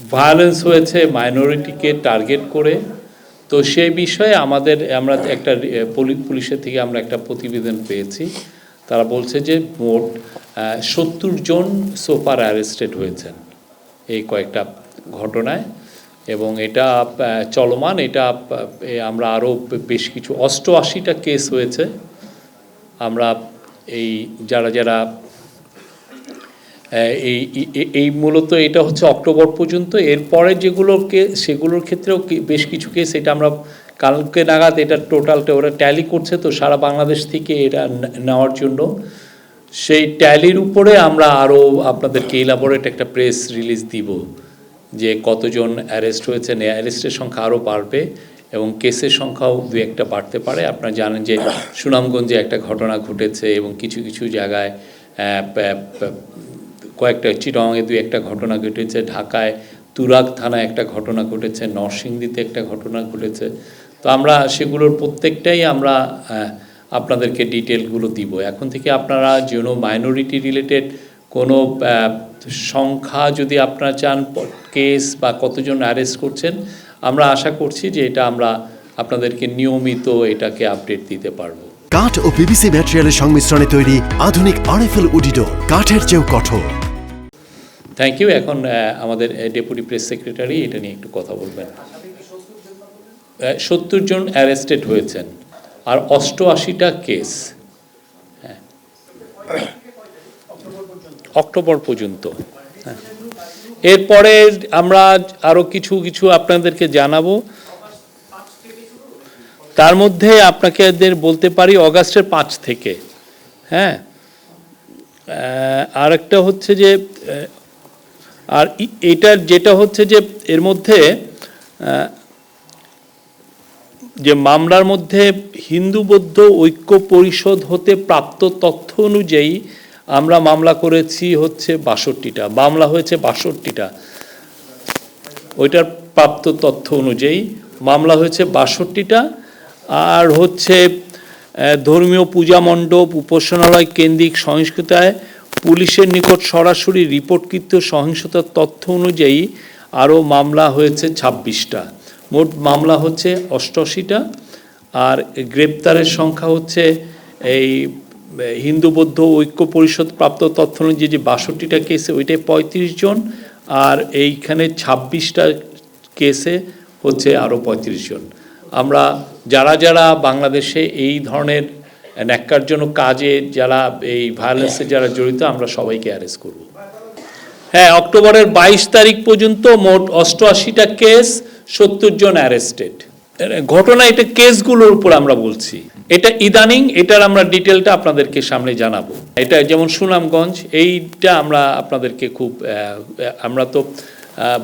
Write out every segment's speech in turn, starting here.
Violence হয়েছে মাইনরিটিকে target করে। তো সেই বিষয়ে আমরা একটা পুলিশের থেকে আমরা একটা প্রতিবেদন পেয়েছি। তারা বলছে যে মোট ৭০ জন সোফার অ্যারেস্টেড হয়েছেন এই কয়েকটা ঘটনায়, এবং এটা চলমান। এটা আমরা আরও বেশ কিছু ৮৮টা কেস হয়েছে। আমরা এই যারা এই মূলত এটা হচ্ছে অক্টোবর পর্যন্ত। এরপরে সেগুলোর ক্ষেত্রেও বেশ কিছু কেস, এটা আমরা কালকে নাগাদ এটা টোটালটা ওরা ট্যালি করছে, তো সারা বাংলাদেশ থেকে এটা নেওয়ার জন্য সেই ট্যালির উপরে আমরা আরও আপনাদেরকে ইলাবোরেট একটা প্রেস রিলিজ দিব যে কতজন অ্যারেস্ট হয়েছে। অ্যারেস্টের সংখ্যা আরও বাড়বে এবং কেসের সংখ্যাও দু একটা বাড়তে পারে। আপনারা জানেন যে সুনামগঞ্জে একটা ঘটনা ঘটেছে এবং কিছু কিছু জায়গায় কয়েকটা, চিটাগাংয়ে দু একটা ঘটনা ঘটেছে, ঢাকায় তুরাগ থানায় একটা ঘটনা ঘটেছে, নরসিংদীতে একটা ঘটনা ঘটেছে। তো আমরা সেগুলোর প্রত্যেকটাই আমরা আপনাদেরকে ডিটেলগুলো দিব। এখন থেকে আপনারা যেন মাইনরিটি রিলেটেড কোনো সংখ্যা যদি আপনারা চান, কেস বা কতজন অ্যারেস্ট করছেন, আমরা আশা করছি যে এটা আমরা আপনাদেরকে নিয়মিত এটাকে আপডেট দিতে পারবো। কাঠ ও পিভিসি ম্যাটেরিয়ালের সংমিশ্রণে তৈরি আধুনিক আরএফএল উডি ডোর, কাঠের চেয়েও কঠোর। Thank you. এখন আমাদের ডেপুটি প্রেস সেক্রেটারি এটা নিয়ে একটু কথা বলবেন। ৭০ জন অ্যারেস্টেড হয়েছেন আর ৮৮টা কেস অক্টোবর পর্যন্ত। এরপরে আমরা আরও কিছু আপনাদেরকে জানাবো। তার মধ্যে আপনাকে বলতে পারি অগাস্টের ৫ থেকে। হ্যাঁ, আর একটা হচ্ছে যে, আর এটার যেটা হচ্ছে যে এর মধ্যে যে মামলার মধ্যে হিন্দু বৌদ্ধ ঐক্য পরিষদ হতে প্রাপ্ত তথ্য অনুযায়ী আমরা মামলা করেছি হচ্ছে ৬২টা, মামলা হয়েছে ৬২টা। ওইটার প্রাপ্ত তথ্য অনুযায়ী মামলা হয়েছে ৬২টা। আর হচ্ছে ধর্মীয় পূজা মণ্ডপ, উপাসনালয় কেন্দ্রিক সহিংসতায় পুলিশের নিকট সরাসরি রিপোর্টকৃত সহিংসতার তথ্য অনুযায়ী আরও মামলা হয়েছে ২৬টা। মোট মামলা হচ্ছে ৮৮টা। আর গ্রেপ্তারের সংখ্যা হচ্ছে এই হিন্দু বৌদ্ধ ঐক্য পরিষদ প্রাপ্ত তথ্য অনুযায়ী যে ৬২টা কেসে ওইটাই ৩৫ জন, আর এইখানে ২৬টা কেসে হচ্ছে আরও ৩৫ জন। আমরা যারা বাংলাদেশে এই ধরনের ন্যাক্কারজনক কাজে, যারা এই ভায়োলেন্সে যারা জড়িত, আমরা সবাইকে অ্যারেস্ট করব। হ্যাঁ, অক্টোবরের ২২ তারিখ পর্যন্ত মোট ৮৮টা কেস, ৭০ জন অ্যারেস্টেড। ঘটনা, এটা কেসগুলোর উপর আমরা বলছি। এটা ইদানিং, এটার আমরা ডিটেলটা আপনাদেরকে সামনে জানাবো। এটা যেমন সুনামগঞ্জ, এইটা আমরা আপনাদেরকে আমরা তো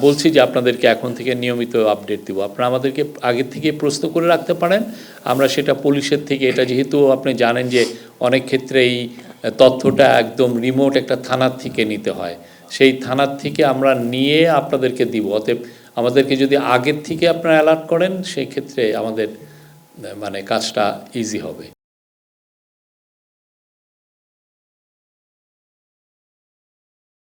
বলছি যে আপনাদেরকে এখন থেকে নিয়মিত আপডেট দিব। আপনারা আমাদেরকে আগের থেকে প্রশ্ন করে রাখতে পারেন, আমরা সেটা পুলিশের থেকে, এটা যেহেতু আপনি জানেন যে অনেক ক্ষেত্রে এই তথ্যটা একদম রিমোট একটা থানার থেকে নিতে হয়, সেই থানার থেকে আমরা নিয়ে আপনাদেরকে দিব। অতএব আমাদেরকে যদি আগের থেকে আপনারা অ্যালার্ট করেন, সেই ক্ষেত্রে আমাদের কাজটা ইজি হবে।